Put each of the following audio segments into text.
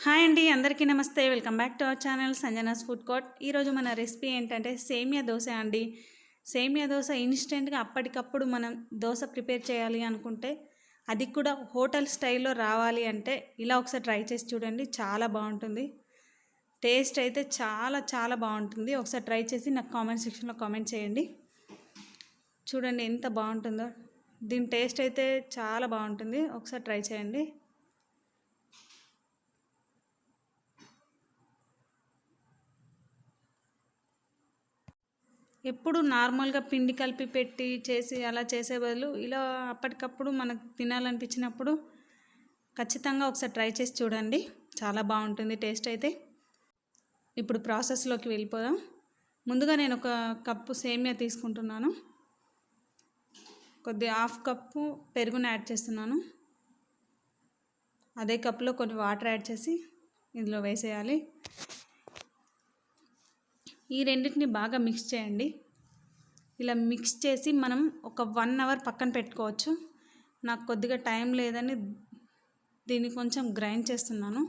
Hi అండి, అందరికీ నమస్తే. Welcome back to our channel Sanjana's food court. ఈరోజు మన రెసిపీ ఏంటంటే సేమియా దోశ అండి. సేమియా దోశ ఇన్స్టెంట్గా అప్పటికప్పుడు మనం దోశ ప్రిపేర్ చేయాలి అనుకుంటే, అది కూడా హోటల్ స్టైల్లో రావాలి అంటే ఇలా ఒకసారి ట్రై చేసి చూడండి. చాలా బాగుంటుంది. టేస్ట్ అయితే చాలా చాలా బాగుంటుంది. ఒకసారి ట్రై చేసి నాకు కామెంట్ సెక్షన్లో కామెంట్ చేయండి. చూడండి ఎంత బాగుంటుందో. దీని టేస్ట్ అయితే చాలా బాగుంటుంది. ఒకసారి ట్రై చేయండి. ఎప్పుడు నార్మల్గా పిండి కలిపి పెట్టి చేసి అలా చేసే బదులు ఇలా అప్పటికప్పుడు మనకు తినాలనిపించినప్పుడు ఖచ్చితంగా ఒకసారి ట్రై చేసి చూడండి. చాలా బాగుంటుంది టేస్ట్ అయితే. ఇప్పుడు ప్రాసెస్లోకి వెళ్ళిపోదాం. ముందుగా నేను ఒక కప్పు సేమియా తీసుకుంటున్నాను. కొద్దిగా హాఫ్ కప్పు పెరుగుని యాడ్ చేస్తున్నాను. అదే కప్పులో కొన్ని వాటర్ యాడ్ చేసి ఇందులో వేసేయాలి. ఈ రెండింటిని బాగా మిక్స్ చేయండి. ఇలా మిక్స్ చేసి మనం ఒక 1 అవర్ పక్కన పెట్టుకోవచ్చు. నాకు కొద్దిగా టైం లేదని దీన్ని కొంచెం గ్రైండ్ చేస్తున్నాను.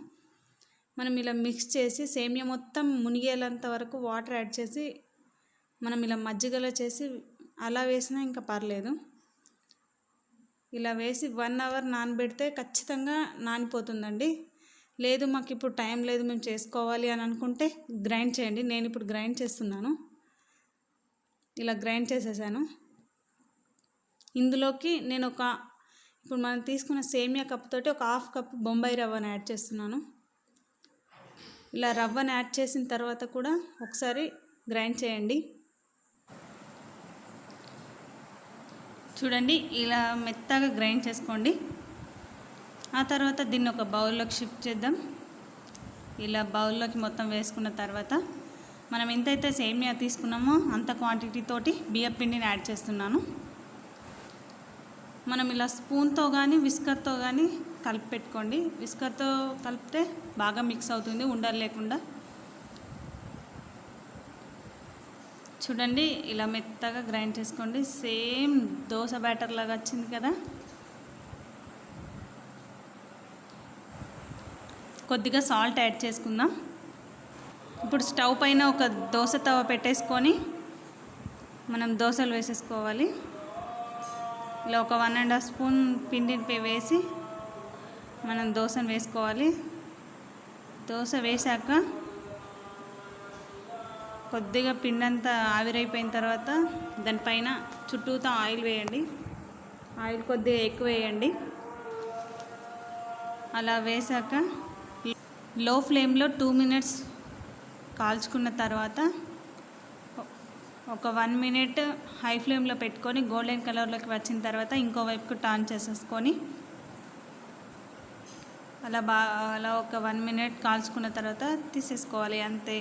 మనం ఇలా మిక్స్ చేసి సేమియా మొత్తం మునిగేంత వరకు వాటర్ యాడ్ చేసి మనం ఇలా మజ్జిగలో చేసి అలా వేసినా ఇంకా పర్లేదు. ఇలా వేసి 1 అవర్ నానబెడితే ఖచ్చితంగా నానిపోతుందండి. లేదు మాకు ఇప్పుడు టైం లేదు, మేము చేసుకోవాలి అని అనుకుంటే గ్రైండ్ చేయండి. నేను ఇప్పుడు గ్రైండ్ చేస్తున్నాను. ఇలా గ్రైండ్ చేసేసాను. ఇందులోకి నేను ఇప్పుడు మనం తీసుకున్న సేమియా కప్పుతోటి ఒక హాఫ్ కప్ బొంబాయి రవ్వను యాడ్ చేస్తున్నాను. ఇలా రవ్వను యాడ్ చేసిన తర్వాత కూడా ఒకసారి గ్రైండ్ చేయండి. చూడండి ఇలా మెత్తగా గ్రైండ్ చేసుకోండి. ఆ తర్వాత దీన్ని ఒక బౌల్లోకి షిఫ్ట్ చేద్దాం. ఇలా బౌల్లోకి మొత్తం వేసుకున్న తర్వాత మనం ఎంతైతే సేమియా తీసుకున్నామో అంత క్వాంటిటీ తోటి బియ్యం పిండిని యాడ్ చేస్తున్నాను. మనం ఇలా స్పూన్తో కానీ విస్కర్తో కానీ కలిపి పెట్టుకోండి. విస్కర్తో కలిపితే బాగా మిక్స్ అవుతుంది ఉండలు లేకుండా. చూడండి ఇలా మెత్తగా గ్రైండ్ చేసుకోండి. సేమ్ దోశ బ్యాటర్ లాగా వచ్చింది కదా. కొద్దిగా సాల్ట్ యాడ్ చేసుకుందాం. ఇప్పుడు స్టవ్ పైన ఒక దోశ తవ పెట్టేసుకొని మనం దోశలు వేసేసుకోవాలి. ఇలా ఒక 1.5 స్పూన్ పిండిని వేసి మనం దోశను వేసుకోవాలి. దోశ వేసాక కొద్దిగా పిండి అంతా ఆవిరైపోయిన తర్వాత దానిపైన చుట్టూతో ఆయిల్ వేయండి. ఆయిల్ కొద్దిగా ఎక్కువ వేయండి. అలా వేసాక లో ఫ్లేమ్లో 2 మినిట్స్ కాల్చుకున్న తర్వాత ఒక 1 మినిట్ హై ఫ్లేమ్లో పెట్టుకొని గోల్డెన్ కలర్లోకి వచ్చిన తర్వాత ఇంకో వైపుకు టర్న్ చేసేసుకొని అలా ఒక 1 మినిట్ కాల్చుకున్న తర్వాత తీసేసుకోవాలి. అంతే.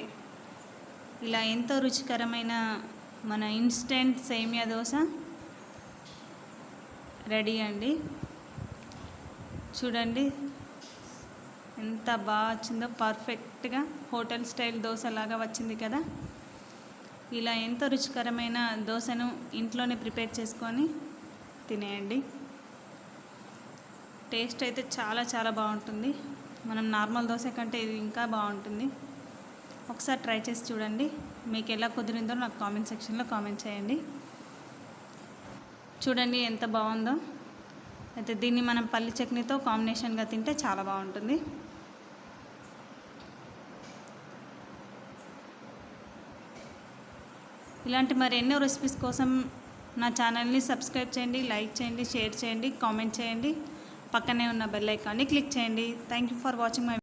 ఇలా ఎంతో రుచికరమైన మన ఇన్స్టెంట్ సేమియా దోశ రెడీ అండి. చూడండి ఎంత బాగా వచ్చిందో. పర్ఫెక్ట్గా హోటల్ స్టైల్ దోశ లాగా వచ్చింది కదా. ఇలా ఎంతో రుచికరమైన దోశను ఇంట్లోనే ప్రిపేర్ చేసుకొని తినేయండి. టేస్ట్ అయితే చాలా చాలా బాగుంటుంది. మనం నార్మల్ దోశ కంటే ఇది ఇంకా బాగుంటుంది. ఒకసారి ట్రై చేసి చూడండి. మీకు ఎలా కుదిరిందో నాకు కామెంట్ సెక్షన్లో కామెంట్ చేయండి. చూడండి ఎంత బాగుందో. అయితే దీన్ని మనం పల్లి చట్నీతో కాంబినేషన్గా తింటే చాలా బాగుంటుంది. ఇలాంటి మరి ఎన్నో రెసిపీస్ కోసం నా ఛానల్ని సబ్స్క్రైబ్ చేయండి, లైక్ చేయండి, షేర్ చేయండి, కామెంట్ చేయండి. పక్కనే ఉన్న బెల్ ఐకాన్ని క్లిక్ చేయండి. Thank you for watching my